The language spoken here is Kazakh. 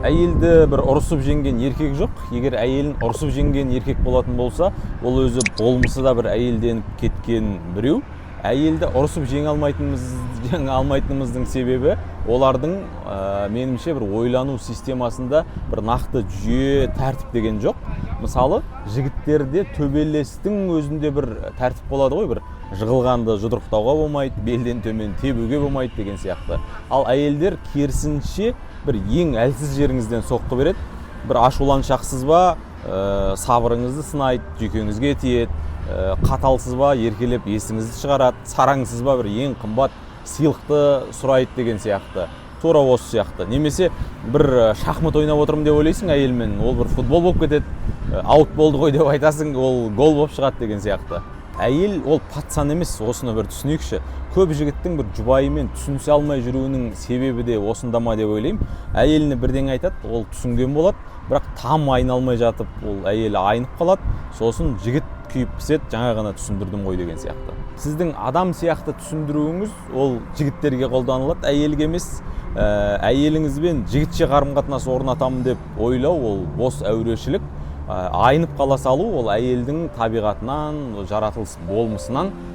Әйелді бір ұрысып жеңген еркек жоқ. Егер әйелін ұрысып жеңген еркек болатын болса, ол өзі болмысы да бір әйелденіп кеткен біреу. Әйелді ұрысып жеңе алмайтынымыздың себебі олардың меніңше бір ойлану системасында бір нақты жүйе, тәртіп деген жоқ. Мысалы, жігіттерде төбелестің өзінде бір тәртіп болады ғой, бір жығылғанды жұдырықтауға болмайды, белден төмен тебуге болмайды деген сияқты. Ал әйелдер керісінше бір ең әлсіз жеріңізден соққы береді. Бір ашуланшақсыз ба, сабырыңызды сынайды, жүйкеңізге тиеді, қаталсыз ба, еркелеп есіңізді шығарады, сараңсыз ба, бір ең қымбат сыйлықты сұрайды деген сияқты. Тура осы сияқты. Немесе бір шахмат ойнап отырмын деп ойлайсың әйелмен, ол бір футбол болып кетеді, аут болды ғой деп айтасың, ол гол болып шығады деген сияқты. Әйел ол патсан емес, осыны бір түсінейікші. Көп жігіттің бір жұбайымен түсінісе алмай жүруінің себебі де осында ма деп ойлаймын. Әйеліне бірден айтады, ол түсінген болады, бірақ там айналмай жатып, ол әйелі айнып қалады. Сосын жігіт күйіп піседі, жаңа ғана түсіндірдім ғой деген сияқты. Сіздің адам сияқты түсіндіруіңіз ол жігіттерге қолданылады, әйелге емес. Әйеліңізбен жігітше қарым-қатынас орнатамын деп ойлау ол бос әурешілік. Айнып қала салу ол әйелдің табиғатынан, жаратылыс болмысынан